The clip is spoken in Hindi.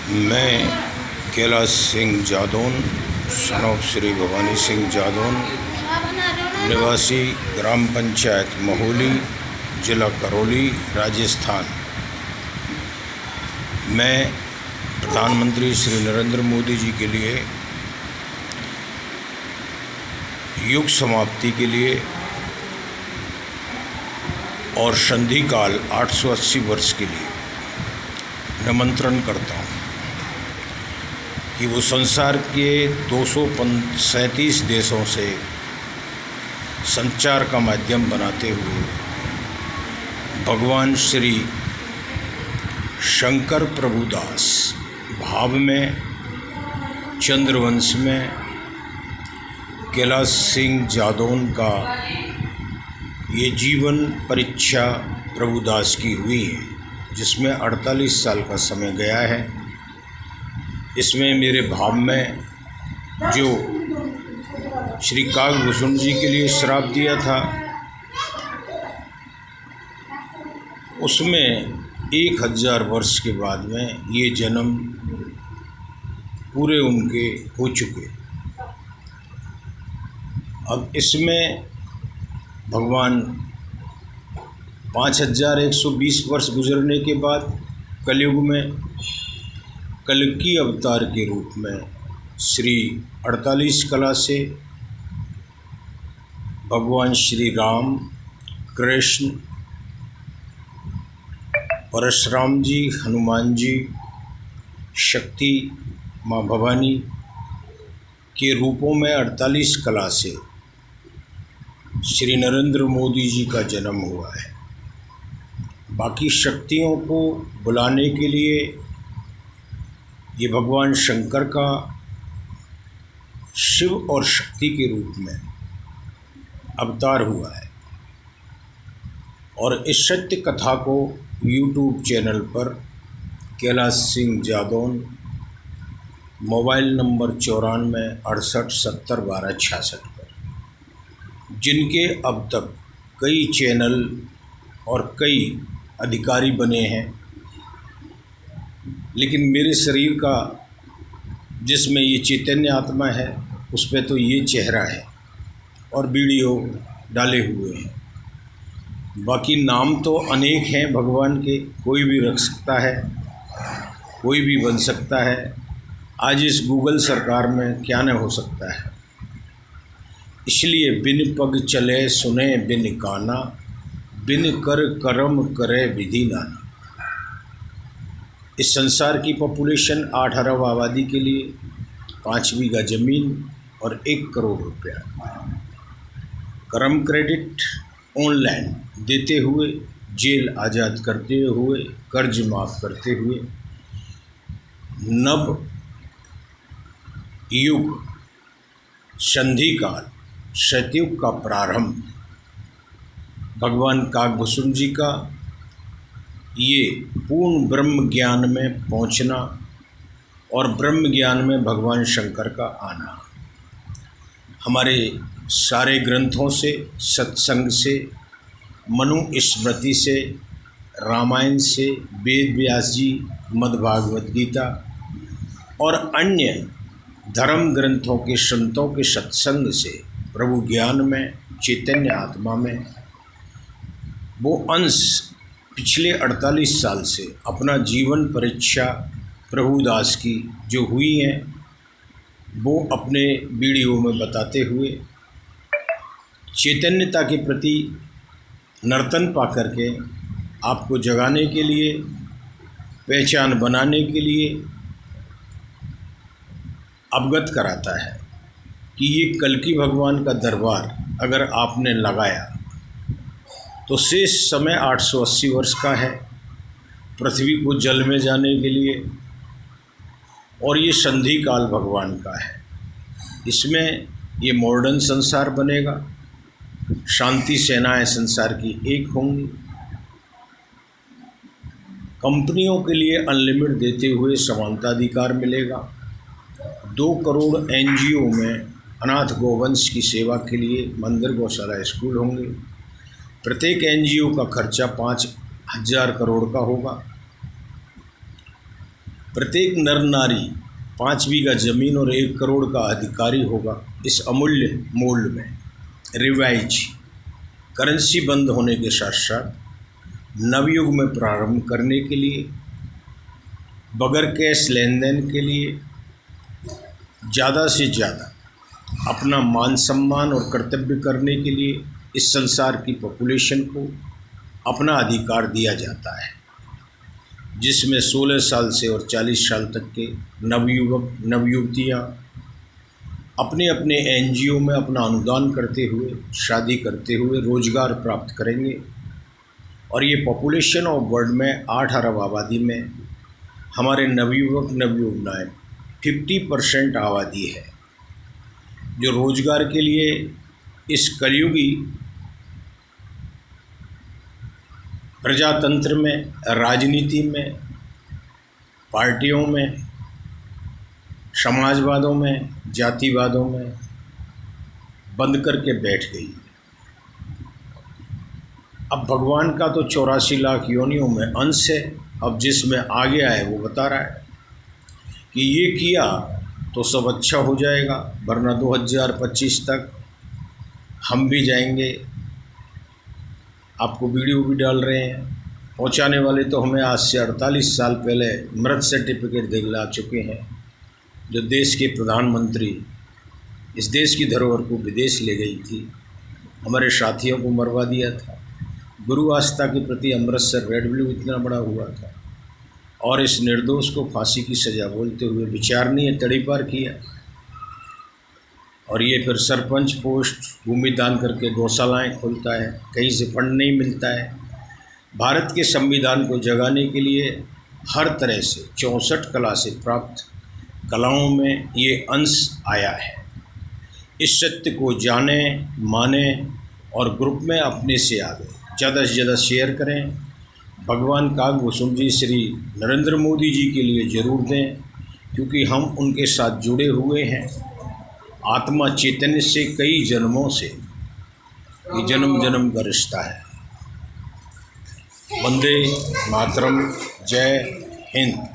मैं कैलाश सिंह जादौन सन ऑफ श्री भवानी सिंह जादौन निवासी ग्राम पंचायत महोली जिला करौली राजस्थान। मैं प्रधानमंत्री श्री नरेंद्र मोदी जी के लिए युग समाप्ति के लिए और संधि काल 880 वर्ष के लिए निमंत्रण करता हूँ कि वो संसार के 237 देशों से संचार का माध्यम बनाते हुए भगवान श्री शंकर प्रभुदास भाव में चंद्रवंश में कैलाश सिंह जादौन का ये जीवन परीक्षा प्रभुदास की हुई है, जिसमें 48 साल का समय गया है। इसमें मेरे भाव में जो श्री काकभूषण जी के लिए श्राप दिया था, उसमें 1000 वर्ष के बाद में ये जन्म पूरे उनके हो चुके। अब इसमें भगवान 5120 वर्ष गुजरने के बाद कलयुग में कल्कि अवतार के रूप में श्री 48 कला से भगवान श्री राम, कृष्ण, परशुराम जी, हनुमान जी, शक्ति माँ भवानी के रूपों में 48 कला से श्री नरेंद्र मोदी जी का जन्म हुआ है। बाकी शक्तियों को बुलाने के लिए ये भगवान शंकर का शिव और शक्ति के रूप में अवतार हुआ है। और इस सत्य कथा को YouTube चैनल पर कैलाश सिंह जादौन मोबाइल नंबर 94 68 70 12 66 पर, जिनके अब तक कई चैनल और कई अधिकारी बने हैं, लेकिन मेरे शरीर का जिसमें ये चैतन्य आत्मा है उस पे तो ये चेहरा है और वीडियो डाले हुए हैं। बाकी नाम तो अनेक हैं भगवान के, कोई भी रख सकता है, कोई भी बन सकता है। आज इस गूगल सरकार में क्या न हो सकता है। इसलिए बिन पग चले सुने बिन काना, बिन कर करम करे विधि नाना। इस संसार की पॉपुलेशन 8 अरब आबादी के लिए 5 बीघा ज़मीन और 1 करोड़ रुपया कर्म क्रेडिट ऑनलाइन देते हुए, जेल आज़ाद करते हुए, कर्ज माफ़ करते हुए, नव युग संधि काल सतयुग का प्रारंभ भगवान काकभूषण जी का ये पूर्ण ब्रह्म ज्ञान में पहुंचना और ब्रह्म ज्ञान में भगवान शंकर का आना। हमारे सारे ग्रंथों से, सत्संग से, मनु स्मृति से, रामायण से, वेद व्यास जी, मद्भागवत गीता और अन्य धर्म ग्रंथों के संतों के सत्संग से प्रभु ज्ञान में, चैतन्य आत्मा में वो अंश पिछले 48 साल से अपना जीवन परीक्षा प्रभुदास की जो हुई हैं वो अपने वीडियो में बताते हुए चैतन्यता के प्रति नर्तन पा करके आपको जगाने के लिए, पहचान बनाने के लिए अवगत कराता है कि ये कल्कि भगवान का दरबार अगर आपने लगाया तो शेष समय 880 वर्ष का है पृथ्वी को जल में जाने के लिए, और ये संधि काल भगवान का है। इसमें ये मॉडर्न संसार बनेगा, शांति सेनाएं संसार की एक होंगी, कंपनियों के लिए अनलिमिटेड देते हुए समानताधिकार मिलेगा, 2 करोड़ NGO में अनाथ गौवंश की सेवा के लिए मंदिर, गौशाला, स्कूल होंगे। प्रत्येक NGO का खर्चा 5000 करोड़ का होगा। प्रत्येक नर नारी 5 बीघा जमीन और 1 करोड़ का अधिकारी होगा। इस अमूल्य मोल्ड में रिवाइज करेंसी बंद होने के साथ साथ नवयुग में प्रारंभ करने के लिए, बगैर कैश लेन देन के लिए ज़्यादा से ज़्यादा अपना मान सम्मान और कर्तव्य करने के लिए इस संसार की पॉपुलेशन को अपना अधिकार दिया जाता है, जिसमें 16 साल से और 40 साल तक के नवयुवक नवयुवतियाँ अपने अपने एनजीओ में अपना अनुदान करते हुए, शादी करते हुए रोजगार प्राप्त करेंगे। और ये पॉपुलेशन ऑफ वर्ल्ड में 8 अरब आबादी में हमारे नवयुवक नवयुवतियाँ 50% आबादी है, जो रोजगार के लिए इस कलयुगी प्रजातंत्र में, राजनीति में, पार्टियों में, समाजवादों में, जातिवादों में बंद करके बैठ गई है। अब भगवान का तो 84 लाख योनियों में अंश है। अब जिसमें आ गया है वो बता रहा है कि ये किया तो सब अच्छा हो जाएगा, वरना 2025 तक हम भी जाएंगे। आपको वीडियो भी डाल रहे हैं। पहुंचाने वाले तो हमें आज से 48 साल पहले मृत सर्टिफिकेट दिला चुके हैं। जो देश के प्रधानमंत्री इस देश की धरोहर को विदेश ले गई थी, हमारे साथियों को मरवा दिया था। गुरु आस्था के प्रति अमृतसर रेड ब्लू इतना बड़ा हुआ था और इस निर्दोष को फांसी की सज़ा बोलते हुए विचारणीय तड़ीपार किया। और ये फिर सरपंच पोस्ट, भूमि दान करके गौशालाएँ खोलता है, कहीं से फंड नहीं मिलता है। भारत के संविधान को जगाने के लिए हर तरह से 64 कला से प्राप्त कलाओं में ये अंश आया है। इस सत्य को जाने, माने और ग्रुप में अपने से आगे ज़्यादा से ज़्यादा शेयर करें। भगवान कागभूषण जी श्री नरेंद्र मोदी जी के लिए ज़रूर दें, क्योंकि हम उनके साथ जुड़े हुए हैं आत्मा चैतन्य से कई जन्मों से। ये जन्म जन्म का रिश्ता है। वंदे मातरम। जय हिंद।